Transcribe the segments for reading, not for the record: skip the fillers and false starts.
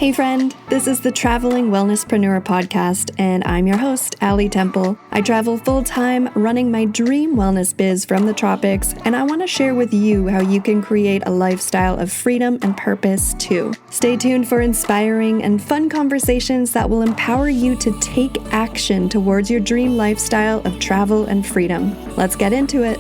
Hey friend, this is the Traveling Wellnesspreneur podcast, and I'm your host, Allie Temple. I travel full-time running my dream wellness biz from the tropics, and I want to share with you how you can create a lifestyle of freedom and purpose too. Stay tuned for inspiring and fun conversations that will empower you to take action towards your dream lifestyle of travel and freedom. Let's get into it.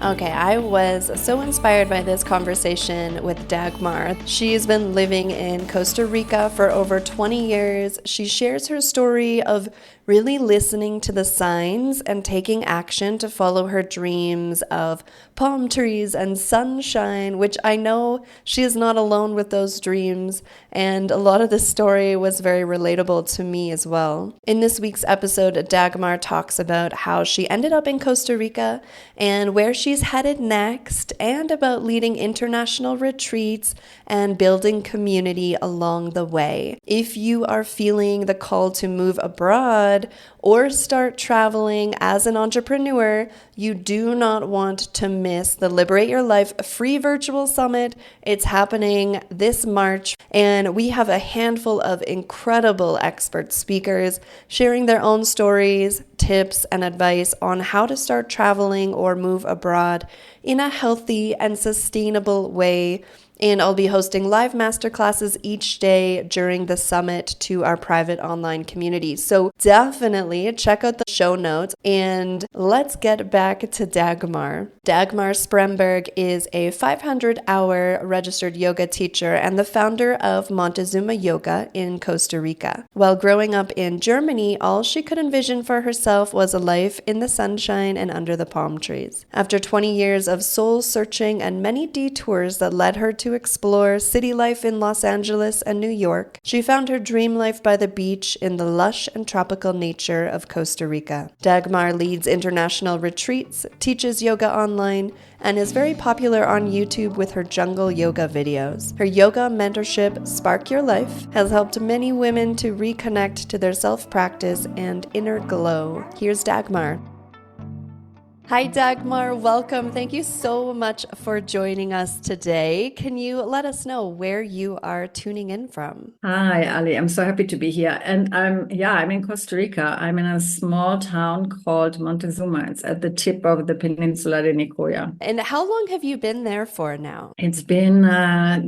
Okay, I was so inspired by this conversation with Dagmar. She's been living in Costa Rica for over 20 years. She shares her story of really listening to the signs and taking action to follow her dreams of palm trees and sunshine, which I know she is not alone with those dreams. And a lot of this story was very relatable to me as well. In this week's episode, Dagmar talks about how she ended up in Costa Rica and where she's headed next, and about leading international retreats and building community along the way. If you are feeling the call to move abroad or start traveling as an entrepreneur, you do not want to miss the Liberate Your Life free virtual summit. It's happening this March, and we have a handful of incredible expert speakers sharing their own stories, tips, and advice on how to start traveling or move abroad in a healthy and sustainable way. And I'll be hosting live masterclasses each day during the summit to our private online community. So definitely check out the show notes, and let's get back to Dagmar. Dagmar Spremberg is a 500-hour registered yoga teacher and the founder of Montezuma Yoga in Costa Rica. While growing up in Germany, all she could envision for herself was a life in the sunshine and under the palm trees. After 20 years of soul searching and many detours that led her to explore city life in Los Angeles and New York, she found her dream life by the beach in the lush and tropical nature of Costa Rica. Dagmar leads international retreats, teaches yoga online, and is very popular on YouTube with her jungle yoga videos. Her yoga mentorship, Spark Your Life, has helped many women to reconnect to their self-practice and inner glow. Here's Dagmar. Hi, Dagmar. Welcome. Thank you so much for joining us today. Can you let us know where you are tuning in from? Hi, Ali. I'm so happy to be here. And I'm in Costa Rica. I'm in a small town called Montezuma. It's at the tip of the peninsula de Nicoya. And how long have you been there for now? It's been,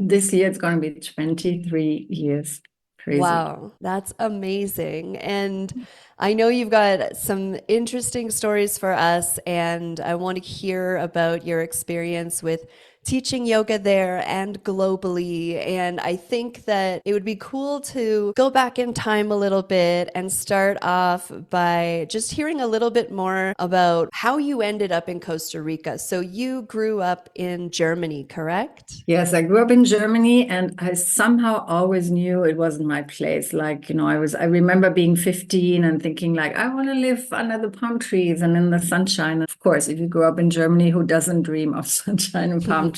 this year, it's going to be 23 years. Crazy. Wow, that's amazing. And I know you've got some interesting stories for us, and I want to hear about your experience with teaching yoga there and globally. And I think that it would be cool to go back in time a little bit and start off by just hearing a little bit more about how you ended up in Costa Rica. So you grew up in Germany, correct? Yes, I grew up in Germany, and I somehow always knew it wasn't my place. Like, I remember being 15 and thinking like, I want to live under the palm trees and in the sunshine. Of course, if you grew up in Germany, who doesn't dream of sunshine and palm trees?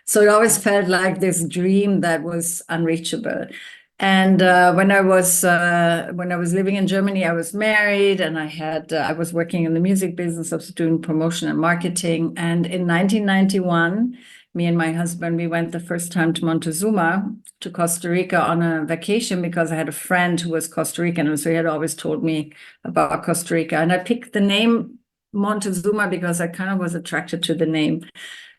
So it always felt like this dream that was unreachable. And when I was living in Germany, I was married, and I was working in the music business. I was doing promotion and marketing. And in 1991, me and my husband, we went the first time to Montezuma, to Costa Rica, on a vacation, because I had a friend who was Costa Rican, and so he had always told me about Costa Rica. And I picked the name Montezuma because I kind of was attracted to the name.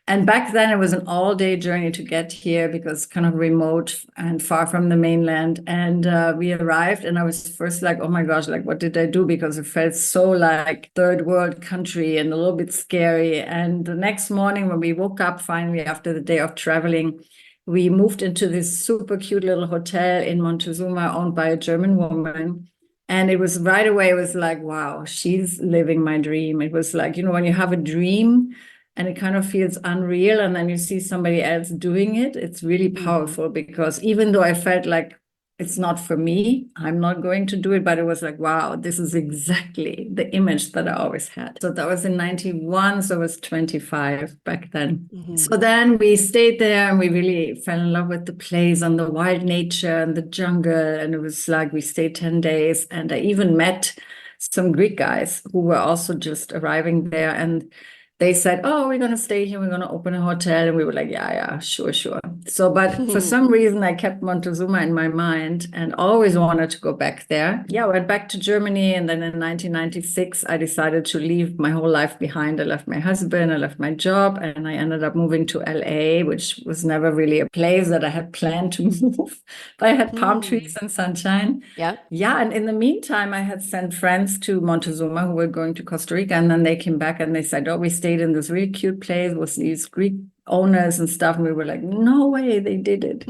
And back then it was an all-day journey to get here, because kind of remote and far from the mainland. And we arrived, and I was first like, oh my gosh, like what did I do? Because it felt so like third world country and a little bit scary. And the next morning when we woke up finally after the day of traveling, we moved into this super cute little hotel in Montezuma owned by a German woman. And it was right away, it was like, wow, she's living my dream. It was like, when you have a dream and it kind of feels unreal, and then you see somebody else doing it, it's really powerful. Because even though I felt like it's not for me, I'm not going to do it, but it was like, wow, this is exactly the image that I always had. So that was in 91, so I was 25 back then. So then we stayed there, and we really fell in love with the place and the wild nature and the jungle. And it was like we stayed 10 days, and I even met some Greek guys who were also just arriving there. And they said, oh, we're going to stay here. We're going to open a hotel. And we were like, yeah, sure. So, but for some reason, I kept Montezuma in my mind and always wanted to go back there. Yeah, I went back to Germany. And then in 1996, I decided to leave my whole life behind. I left my husband, I left my job, and I ended up moving to LA, which was never really a place that I had planned to move. But I had palm trees and sunshine. Yeah. Yeah, and in the meantime, I had sent friends to Montezuma who were going to Costa Rica, and then they came back and they said, "Oh, we stayed in this really cute place with these Greek owners and stuff." And we were like, "No way, they did it."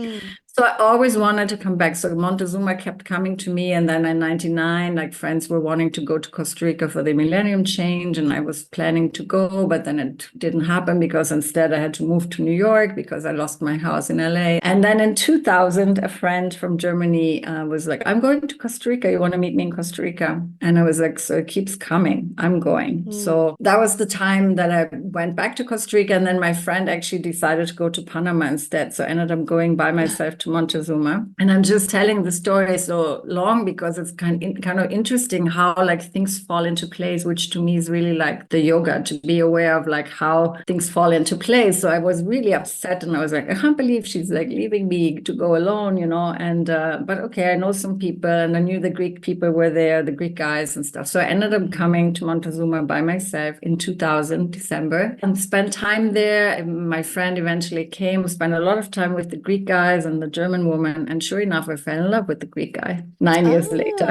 So I always wanted to come back. So Montezuma kept coming to me. And then in 99, like friends were wanting to go to Costa Rica for the Millennium Change. And I was planning to go, but then it didn't happen because instead I had to move to New York because I lost my house in LA. And then in 2000, a friend from Germany was like, "I'm going to Costa Rica. You want to meet me in Costa Rica?" And I was like, "So it keeps coming. I'm going." So that was the time that I went back to Costa Rica. And then my friend actually decided to go to Panama instead. So I ended up going by myself to Montezuma. And I'm just telling the story so long because it's kind of interesting how like things fall into place, which to me is really like the yoga, to be aware of like how things fall into place. So I was really upset and I was like, I can't believe she's like leaving me to go alone, and but okay, I know some people and I knew the Greek people were there, the Greek guys and stuff. So I ended up coming to Montezuma by myself in 2000, December, and spent time there. My friend eventually came, spent a lot of time with the Greek guys and the German woman. And sure enough, I fell in love with the Greek guy 9 years later.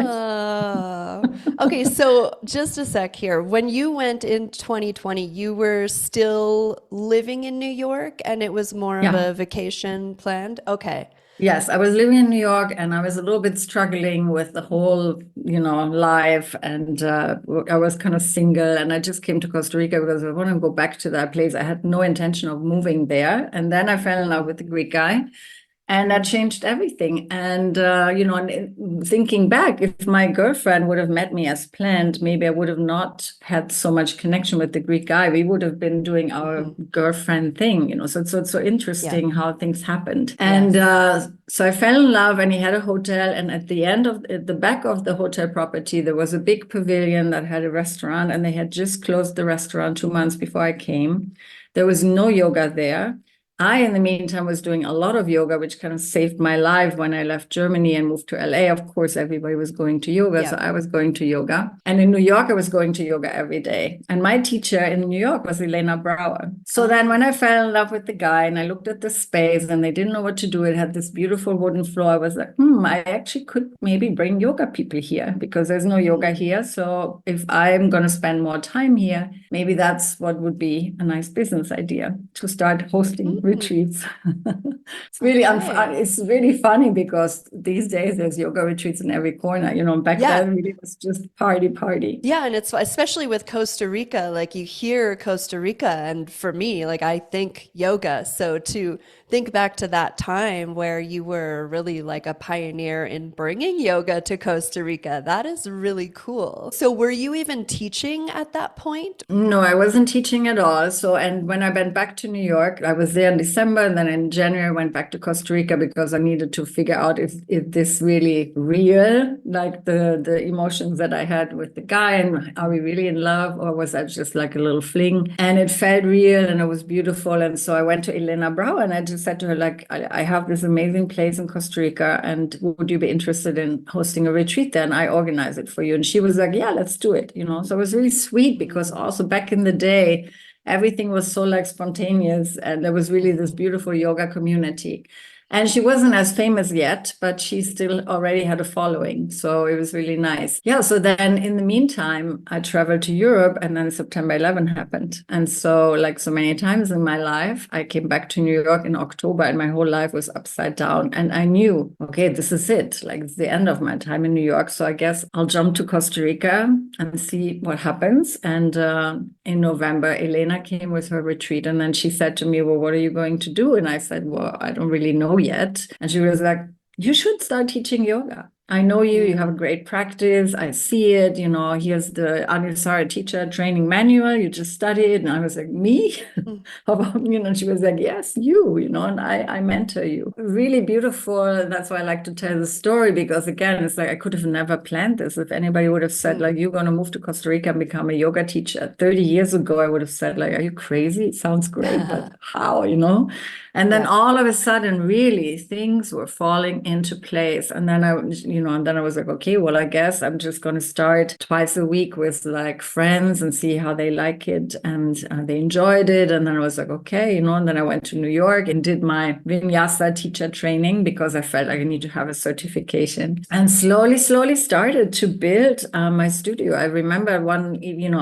Okay, so just a sec here. When you went in 2020, you were still living in New York and it was more of a vacation planned? Okay. Yes, I was living in New York and I was a little bit struggling with the whole, life. And I was kind of single and I just came to Costa Rica because I want to go back to that place. I had no intention of moving there. And then I fell in love with the Greek guy. And that changed everything. And, and thinking back, if my girlfriend would have met me as planned, maybe I would have not had so much connection with the Greek guy. We would have been doing our girlfriend thing, So it's so interesting how things happened. And so I fell in love and he had a hotel. And at the back of the hotel property, there was a big pavilion that had a restaurant. And they had just closed the restaurant 2 months before I came. There was no yoga there. I, in the meantime, was doing a lot of yoga, which kind of saved my life when I left Germany and moved to LA. Of course, everybody was going to yoga. So I was going to yoga. And in New York, I was going to yoga every day. And my teacher in New York was Elena Brower. So then when I fell in love with the guy and I looked at the space and they didn't know what to do, it had this beautiful wooden floor. I was like, I actually could maybe bring yoga people here because there's no yoga here. So if I'm going to spend more time here, maybe that's what would be a nice business idea, to start hosting retreats. It's really funny because these days there's yoga retreats in every corner. Back then it was just party. Yeah, and it's especially with Costa Rica, like you hear Costa Rica, and for me, like I think yoga. So to think back to that time where you were really like a pioneer in bringing yoga to Costa Rica, that is really cool. So were you even teaching at that point? No, I wasn't teaching at all. So, and when I went back to New York, I was there in December, and then in January I went back to Costa Rica because I needed to figure out if this really real, like the emotions that I had with the guy, and are we really in love, or was that just like a little fling? And it felt real and it was beautiful. And so I went to Elena Brower and I just said to her, like, I have this amazing place in Costa Rica, and would you be interested in hosting a retreat there? And I organize it for you. And she was like, yeah, let's do it. So it was really sweet because also back in the day, everything was so like spontaneous, and there was really this beautiful yoga community. And she wasn't as famous yet, but she still already had a following. So it was really nice. Yeah. So then in the meantime, I traveled to Europe, and then September 11 happened. And so like so many times in my life, I came back to New York in October and my whole life was upside down. And I knew, okay, this is it. Like it's the end of my time in New York. So I guess I'll jump to Costa Rica and see what happens. And in November, Elena came with her retreat. And then she said to me, well, what are you going to do? And I said, well, I don't really know yet. And she was like, you should start teaching yoga. I know you have a great practice. I see it, here's the Anusara teacher training manual. You just study it. And I was like, me? How about, she was like, yes, and I mentor you. Really beautiful. That's why I like to tell the story, because again, it's like, I could have never planned this. If anybody would have said like, you're going to move to Costa Rica and become a yoga teacher 30 years ago, I would have said like, are you crazy? It sounds great, but how, And then all of a sudden, really, things were falling into place. And then I was like, okay, well, I guess I'm just going to start twice a week with like friends and see how they like it. And they enjoyed it. And then I was like, okay, and then I went to New York and did my Vinyasa teacher training, because I felt like I need to have a certification, and slowly started to build my studio. I remember one evening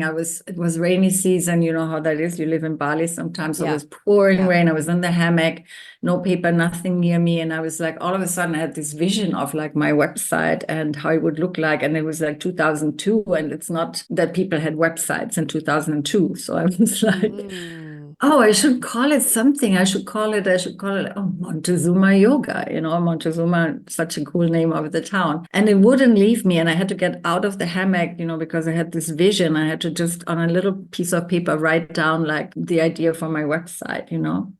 it was rainy season. You know how that is. You live in Bali sometimes. So it was pouring rain. I was in the hammock, no paper, nothing near me. And I was like, all of a sudden I had this vision of like my website and how it would look like. And it was like 2002. And it's not that people had websites in 2002. So I was like, oh, I should call it something. I should call it Montezuma Yoga. Montezuma, such a cool name of the town. And it wouldn't leave me. And I had to get out of the hammock, because I had this vision. I had to just on a little piece of paper write down like the idea for my website,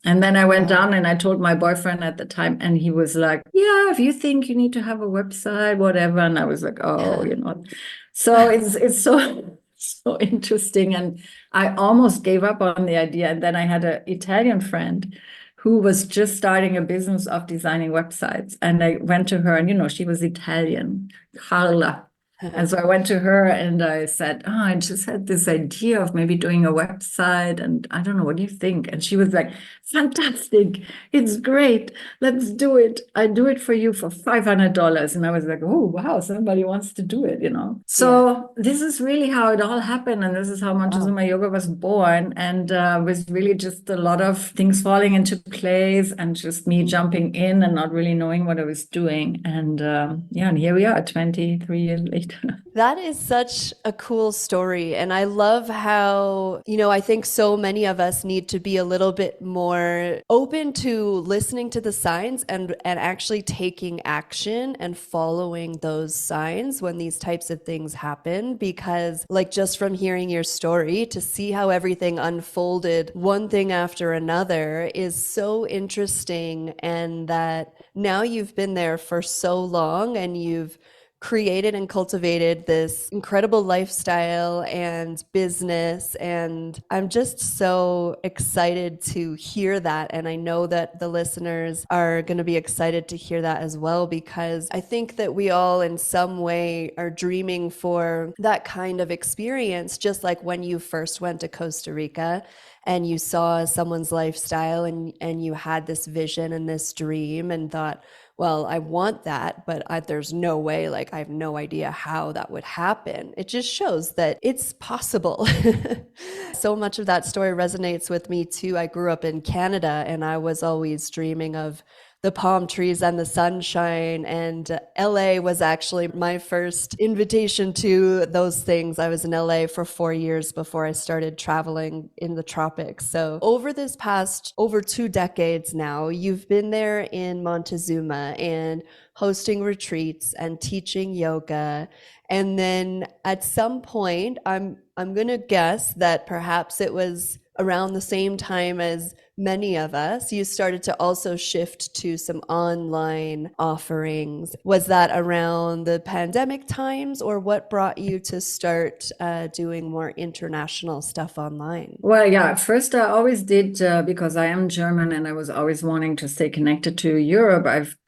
And then I went down and I told my boyfriend at the time, and he was like, yeah, if you think you need to have a website, whatever. And I was like, oh, So it's so interesting. And I almost gave up on the idea. And then I had an Italian friend who was just starting a business of designing websites. And I went to her, and, she was Italian, Carla. And so I went to her and I said, I just had this idea of maybe doing a website. And I don't know, what do you think? And she was like, fantastic. It's great. Let's do it. I do it for you for $500. And I was like, oh, wow, somebody wants to do it, So this is really how it all happened. And this is how Montezuma Yoga was born. And with really just a lot of things falling into place and just me jumping in and not really knowing what I was doing. And and here we are 23 years later. That is such a cool story. And I love how, I think so many of us need to be a little bit more open to listening to the signs and actually taking action and following those signs when these types of things happen. Because like just from hearing your story, to see how everything unfolded one thing after another is so interesting. And that now you've been there for so long and you've created and cultivated this incredible lifestyle and business. And I'm just so excited to hear that. And I know that the listeners are going to be excited to hear that as well, because I think that we all in some way are dreaming for that kind of experience, just like when you first went to Costa Rica and you saw someone's lifestyle and you had this vision and this dream and thought, well, I want that, but there's no way, like I have no idea how that would happen. It just shows that it's possible. So much of that story resonates with me too. I grew up in Canada and I was always dreaming of the palm trees and the sunshine, and LA was actually my first invitation to those things. I was in LA for 4 years before I started traveling in the tropics. So over this past over 2 decades now, you've been there in Montezuma and hosting retreats and teaching yoga. And then at some point, I'm going to guess that perhaps it was around the same time as many of us, you started to also shift to some online offerings. Was that around the pandemic times, or what brought you to start doing more international stuff online? Well, yeah, first I always did, because I am German and I was always wanting to stay connected to Europe.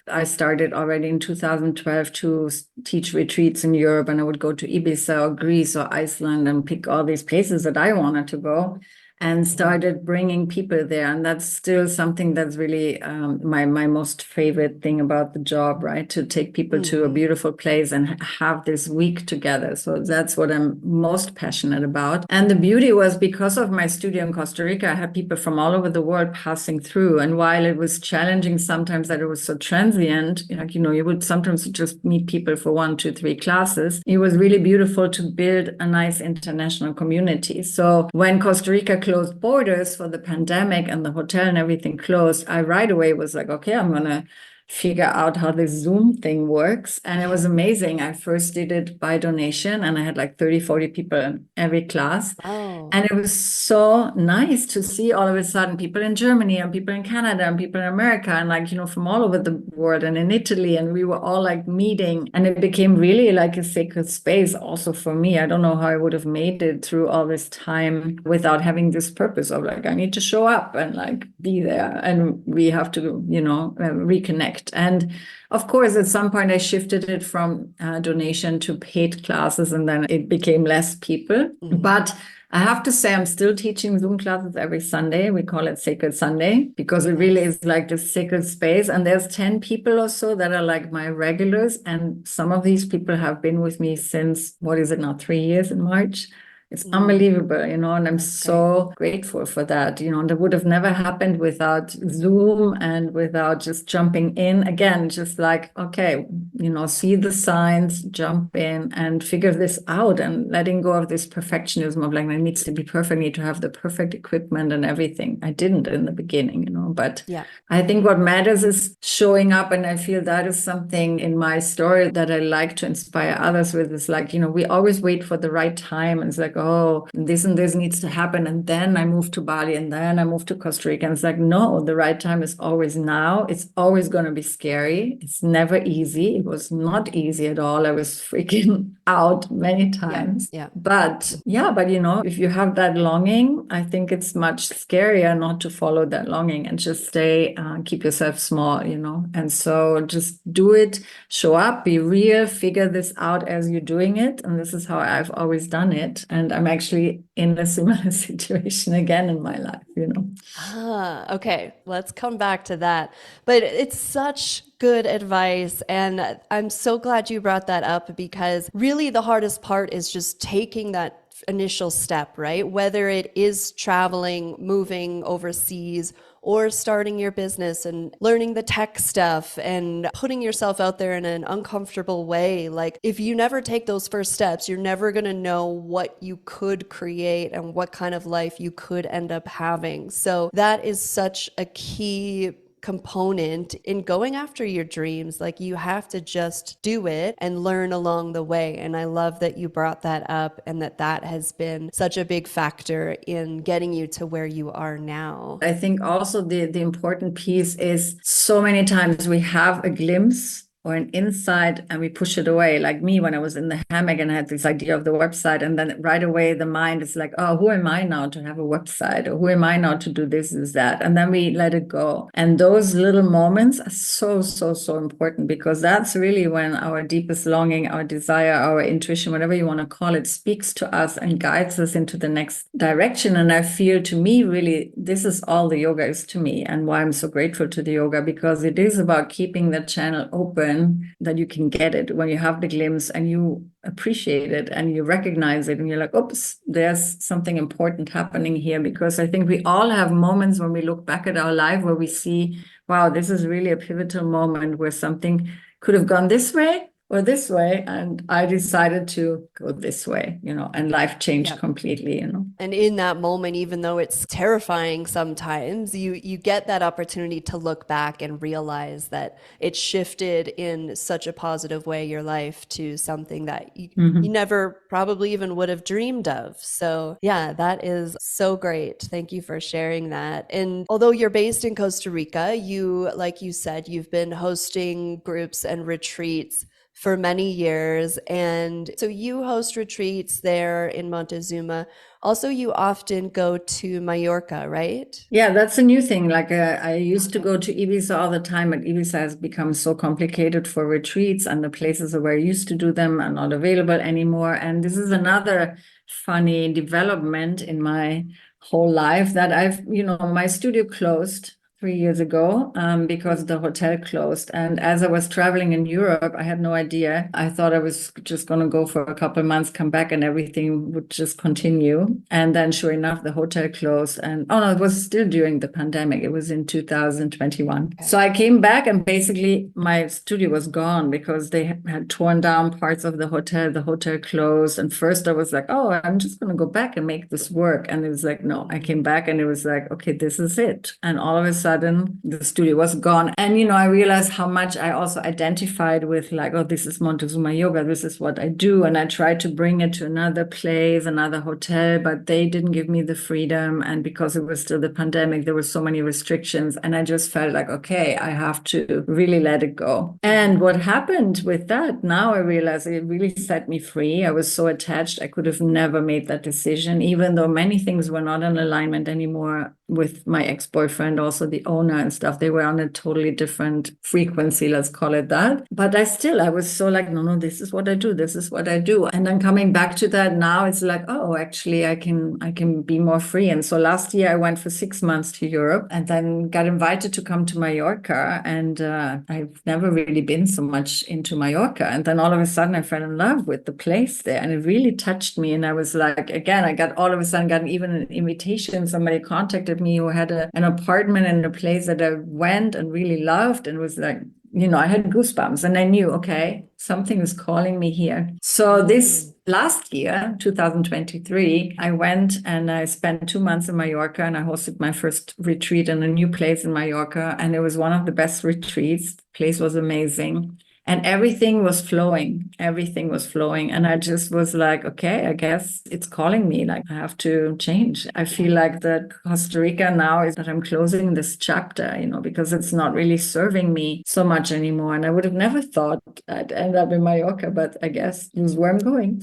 I started already in 2012 to teach retreats in Europe, and I would go to Ibiza or Greece or Iceland and pick all these places that I wanted to go, and started bringing people there. And that's still something that's really my most favorite thing about the job, right? To take people to a beautiful place and have this week together. So that's what I'm most passionate about. And the beauty was, because of my studio in Costa Rica, I had people from all over the world passing through. And while it was challenging sometimes that it was so transient, like, you would sometimes just meet people for 1, 2, 3 classes, it was really beautiful to build a nice international community. So when Costa Rica closed borders for the pandemic and the hotel and everything closed, I right away was like, okay, I'm going to figure out how this Zoom thing works. And it was amazing. I first did it by donation, and I had like 30, 40 people in every class. Oh. And it was so nice to see all of a sudden people in Germany and people in Canada and people in America and like, you know, from all over the world and in Italy. And we were all like meeting, and it became really like a sacred space also for me. I don't know how I would have made it through all this time without having this purpose of like, I need to show up and like be there, and we have to, you know, reconnect. And of course, at some point I shifted it from donation to paid classes, and then it became less people. But I have to say, I'm still teaching Zoom classes every Sunday. We call it Sacred Sunday because it really is like this sacred space. And there's 10 people or so that are like my regulars. And some of these people have been with me since, what is it now, 3 years in March? It's unbelievable, you know, and I'm so grateful for that. You know, that would have never happened without Zoom and without just jumping in. Again, just like, okay, you know, see the signs, jump in and figure this out, and letting go of this perfectionism of like, it needs to be perfect, I need to have the perfect equipment and everything. I didn't in the beginning, you know, but I think what matters is showing up. And I feel that is something in my story that I like to inspire others with, is like, you know, we always wait for the right time. And it's like, oh, this and this needs to happen. And then I move to Bali, and then I move to Costa Rica. And it's like, no, the right time is always now. It's always going to be scary. It's never easy. It was not easy at all. I was freaking out many times. But you know, if you have that longing, I think it's much scarier not to follow that longing and just stay, keep yourself small, you know. And so just do it, show up, be real, figure this out as you're doing it. And this is how I've always done it. And I'm actually in a similar situation again in my life, you know. Okay, let's come back to that. But it's such good advice. And I'm so glad you brought that up, because really the hardest part is just taking that initial step, right? Whether it is traveling, moving overseas, or starting your business and learning the tech stuff and putting yourself out there in an uncomfortable way. Like, if you never take those first steps, you're never going to know what you could create and what kind of life you could end up having. So that is such a key component in going after your dreams. Like, you have to just do it and learn along the way. And I love that you brought that up, and that has been such a big factor in getting you to where you are now. I think also the important piece is, so many times we have a glimpse or an insight and we push it away. Like me, when I was in the hammock and I had this idea of the website, and then right away the mind is like, oh, who am I now to have a website? Or who am I now to do this, is that? And then we let it go. And those little moments are so, so, so important, because that's really when our deepest longing, our desire, our intuition, whatever you want to call it, speaks to us and guides us into the next direction. And I feel, to me, really, this is all the yoga is to me, and why I'm so grateful to the yoga, because it is about keeping the channel open, that you can get it when you have the glimpse and you appreciate it and you recognize it, and you're like, oops, there's something important happening here. Because I think we all have moments when we look back at our life where we see, wow, this is really a pivotal moment where something could have gone this way or this way, and I decided to go this way, you know, and life changed completely, you know. And in that moment, even though it's terrifying sometimes, you get that opportunity to look back and realize that it shifted in such a positive way your life to something that you never probably even would have dreamed of. So yeah, that is so great. Thank you for sharing that. And although you're based in Costa Rica, you, like you said, you've been hosting groups and retreats for many years. And so you host retreats there in Montezuma. Also, you often go to Mallorca, right? Yeah, that's a new thing. Like I used to go to Ibiza all the time, but Ibiza has become so complicated for retreats, and the places where I used to do them are not available anymore. And this is another funny development in my whole life, that my studio closed 3 years ago because the hotel closed. And as I was traveling in Europe, I had no idea. I thought I was just going to go for a couple of months, come back, and everything would just continue. And then sure enough, the hotel closed. And oh no, it was still during the pandemic. It was in 2021. Okay. So I came back, and basically my studio was gone because they had torn down parts of the hotel. The hotel closed. And first I was like, oh, I'm just going to go back and make this work. And it was like, no, I came back and it was like, okay, this is it. And all of a sudden, sudden the studio was gone. And, I realized how much I also identified with like, oh, this is Montezuma Yoga. This is what I do. And I tried to bring it to another place, another hotel, but they didn't give me the freedom. And because it was still the pandemic, there were so many restrictions. And I just felt like, okay, I have to really let it go. And what happened with that, now I realize it really set me free. I was so attached. I could have never made that decision, even though many things were not in alignment anymore with my ex-boyfriend, also the owner and stuff. They were on a totally different frequency, let's call it that. But I was so like, no, this is what I do. This is what I do. And then coming back to that now, it's like, oh, actually I can be more free. And so last year I went for 6 months to Europe and then got invited to come to Mallorca. And I've never really been so much into Mallorca. And then all of a sudden I fell in love with the place there, and it really touched me. And I was like, again, I got all of a sudden got even an invitation. Somebody contacted me who had an apartment in a place that I went and really loved, and was like, I had goosebumps, and I knew, okay, something is calling me here. So this last year, 2023, I went and I spent 2 months in Mallorca, and I hosted my first retreat in a new place in Mallorca. And it was one of the best retreats. The place was amazing. And everything was flowing. Everything was flowing. And I just was like, okay, I guess it's calling me. Like, I have to change. I feel like that Costa Rica now is that I'm closing this chapter, because it's not really serving me so much anymore. And I would have never thought I'd end up in Mallorca, but I guess this is where I'm going.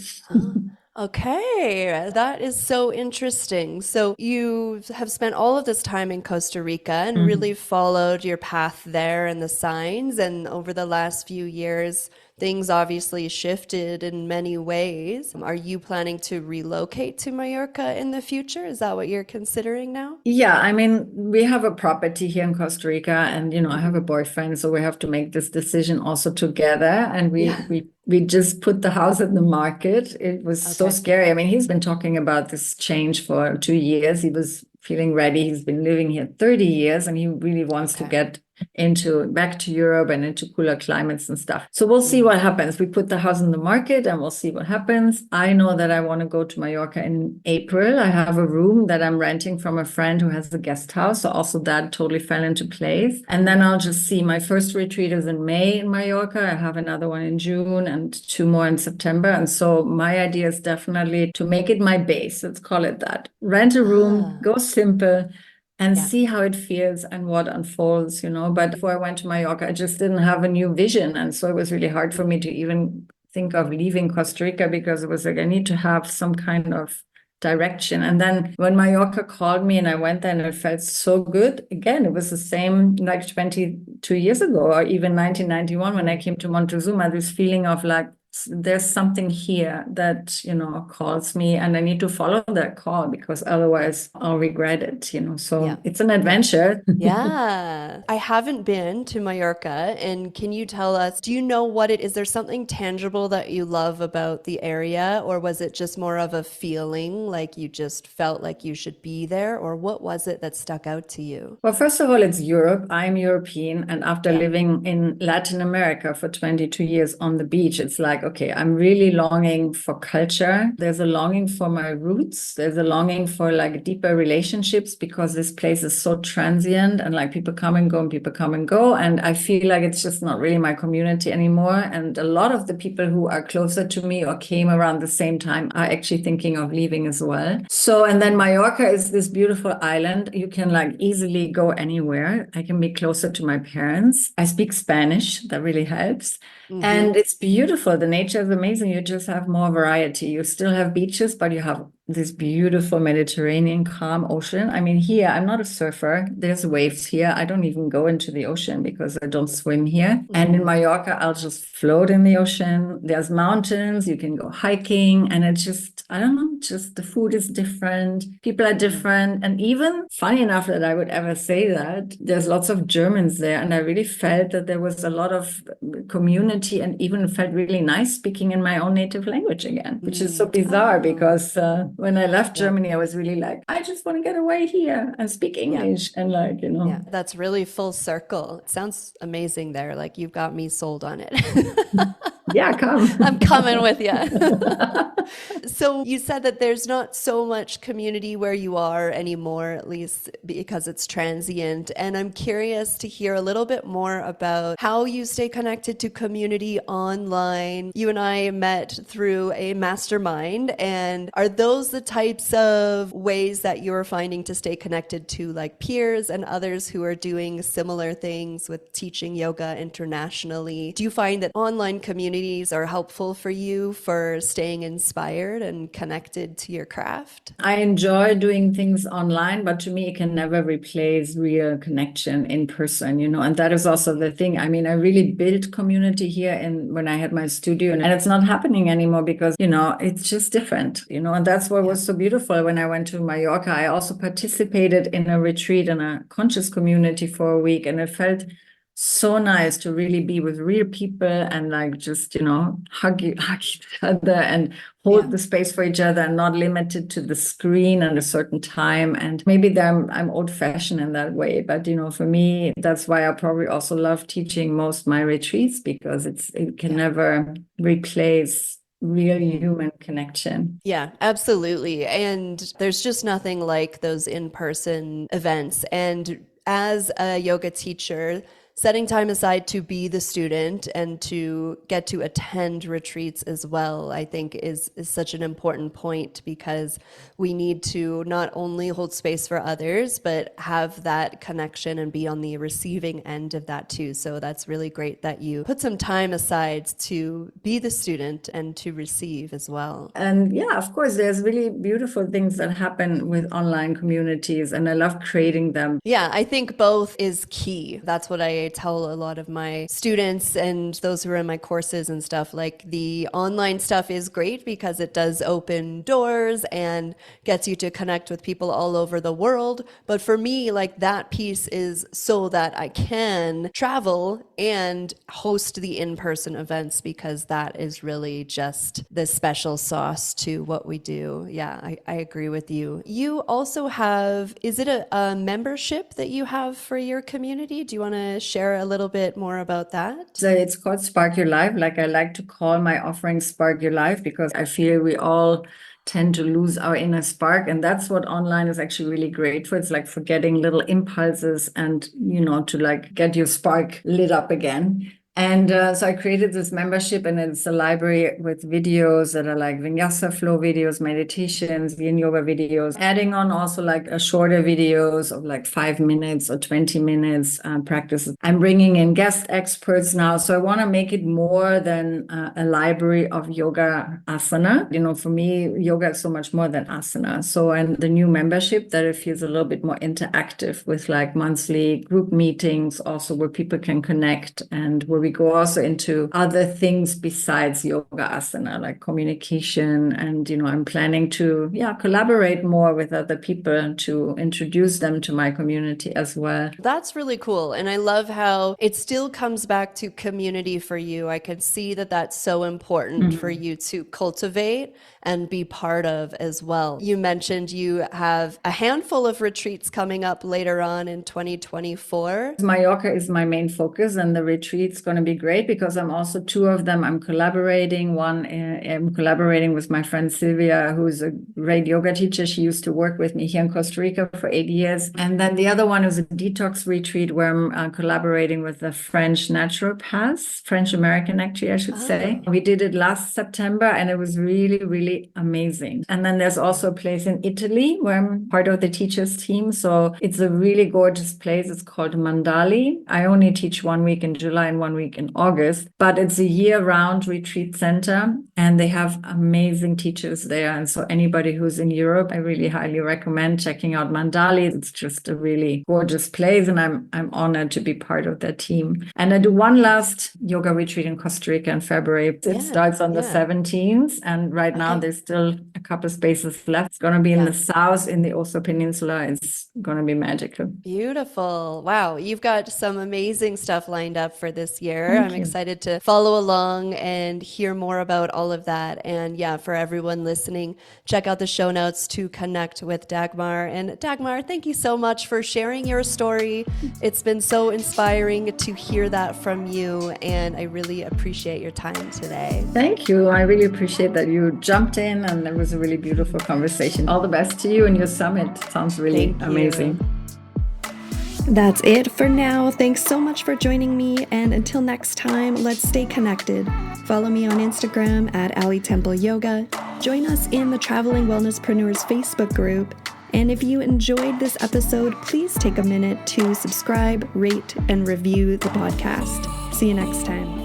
Okay, that is so interesting. So you have spent all of this time in Costa Rica and really followed your path there and the signs. And over the last few years, things obviously shifted in many ways. Are you planning to relocate to Mallorca in the future? Is that what you're considering now? Yeah, I mean, we have a property here in Costa Rica, and I have a boyfriend, so we have to make this decision also together. And we just put the house at the market. It was so scary. I mean, he's been talking about this change for 2 years. He was feeling ready. He's been living here 30 years, and he really wants to get back to Europe and into cooler climates and stuff. So we'll see what happens. We put the house in the market and we'll see what happens. I know that I want to go to Mallorca in April. I have a room that I'm renting from a friend who has a guest house. So also that totally fell into place. And then I'll just see. My first retreat is in May in Mallorca. I have another one in June and 2 more in September. And so my idea is definitely to make it my base. Let's call it that. Rent a room, go simple, and see how it feels and what unfolds, But before I went to Mallorca, I just didn't have a new vision. And so it was really hard for me to even think of leaving Costa Rica, because it was like, I need to have some kind of direction. And then when Mallorca called me and I went there and it felt so good, again, it was the same like 22 years ago, or even 1991 when I came to Montezuma, this feeling of like, there's something here that, calls me, and I need to follow that call, because otherwise I'll regret it, So it's an adventure. Yeah. I haven't been to Mallorca. And can you tell us, do you know what it is? There something tangible that you love about the area? Or was it just more of a feeling, like you just felt like you should be there? Or what was it that stuck out to you? Well, first of all, it's Europe. I'm European. And after living in Latin America for 22 years on the beach, it's like, okay, I'm really longing for culture. There's a longing for my roots. There's a longing for like deeper relationships, because this place is so transient and like people come and go and people come and go. And I feel like it's just not really my community anymore. And a lot of the people who are closer to me or came around the same time are actually thinking of leaving as well. So, and then Mallorca is this beautiful island. You can like easily go anywhere. I can be closer to my parents. I speak Spanish. That really helps. And it's beautiful. The nature is amazing. You just have more variety. You still have beaches, but you have this beautiful Mediterranean calm ocean. I mean, here, I'm not a surfer. There's waves here. I don't even go into the ocean because I don't swim here. And in Mallorca, I'll just float in the ocean. There's mountains. You can go hiking. And it's just, I don't know, just the food is different. People are different. And even funny enough that I would ever say that, there's lots of Germans there. And I really felt that there was a lot of community, and even felt really nice speaking in my own native language again, which is so bizarre because when I left Germany, I was really like, I just want to get away here and speak English and like, Yeah, that's really full circle. It sounds amazing there. Like you've got me sold on it. Yeah, come. I'm coming with you. So you said that there's not so much community where you are anymore, at least because it's transient. And I'm curious to hear a little bit more about how you stay connected to community online. You and I met through a mastermind, and are those the types of ways that you're finding to stay connected to like peers and others who are doing similar things with teaching yoga internationally? Do you find that online communities are helpful for you for staying inspired and connected to your craft? I enjoy doing things online, but to me, it can never replace real connection in person, and that is also the thing. I mean, I really built community here when I had my studio, and it's not happening anymore because, it's just different, and that's what was so beautiful when I went to Mallorca. I also participated in a retreat in a conscious community for a week, and it felt so nice to really be with real people and like just hug each other and hold the space for each other and not limited to the screen and a certain time. And maybe I'm old-fashioned in that way, but for me, that's why I probably also love teaching most my retreats, because it can never replace real human connection. Yeah, absolutely. And there's just nothing like those in-person events. And as a yoga teacher, setting time aside to be the student and to get to attend retreats as well, I think is such an important point, because we need to not only hold space for others, but have that connection and be on the receiving end of that too. So that's really great that you put some time aside to be the student and to receive as well. And yeah, of course, there's really beautiful things that happen with online communities, and I love creating them. Yeah, I think both is key. That's what I tell a lot of my students and those who are in my courses and stuff. Like, the online stuff is great because it does open doors and gets you to connect with people all over the world. But for me, like, that piece is so that I can travel and host the in-person events, because that is really just the special sauce to what we do. Yeah, I agree with you. You also have, is it a membership that you have for your community? Do you want to share a little bit more about that? So it's called Spark Your Life. Like, I like to call my offering Spark Your Life, because I feel we all tend to lose our inner spark. And that's what online is actually really great for. It's like for getting little impulses and, to like get your spark lit up again. And so I created this membership, and it's a library with videos that are like vinyasa flow videos, meditations, yin yoga videos, adding on also like a shorter videos of like 5 minutes or 20 minutes practices. I'm bringing in guest experts now. So I want to make it more than a library of yoga asana. For me, yoga is so much more than asana. So, and the new membership, that it feels a little bit more interactive with like monthly group meetings also, where people can connect, and where we go also into other things besides yoga asana, like communication. And, I'm planning to, collaborate more with other people to introduce them to my community as well. That's really cool. And I love how it still comes back to community for you. I can see that that's so important for you to cultivate and be part of as well. You mentioned you have a handful of retreats coming up later on in 2024. Mallorca is my main focus, and the retreat's going to be great because I'm also 2 of them. I'm collaborating. One, I'm collaborating with my friend Sylvia, who's a great yoga teacher. She used to work with me here in Costa Rica for 8 years. And then the other one is a detox retreat where I'm collaborating with a French naturopath, French American actually, I should say. We did it last September, and it was really, really amazing. And then there's also a place in Italy where I'm part of the teachers team. So it's a really gorgeous place. It's called Mandali. I only teach 1 week in July and 1 week in August, but it's a year-round retreat center, and they have amazing teachers there. And so anybody who's in Europe, I really highly recommend checking out Mandali. It's just a really gorgeous place, and I'm honored to be part of that team. And I do one last yoga retreat in Costa Rica in February. It starts on the 17th, and right now there's still a couple spaces left. It's going to be in the south, in the Oso Peninsula. It's going to be magical. Beautiful. Wow. You've got some amazing stuff lined up for this year. year. I'm excited to follow along and hear more about all of that. And yeah, for everyone listening, check out the show notes to connect with Dagmar. And Dagmar, thank you so much for sharing your story. It's been so inspiring to hear that from you, and I really appreciate your time today. Thank you. I really appreciate that you jumped in, and it was a really beautiful conversation. All the best to you and your summit. Sounds really amazing. That's it for now. Thanks so much for joining me, and until next time, let's stay connected. Follow me on Instagram at Ali Temple Yoga. Join us in the Traveling Wellnesspreneurs Facebook group. And if you enjoyed this episode, please take a minute to subscribe, rate, and review the podcast. See you next time.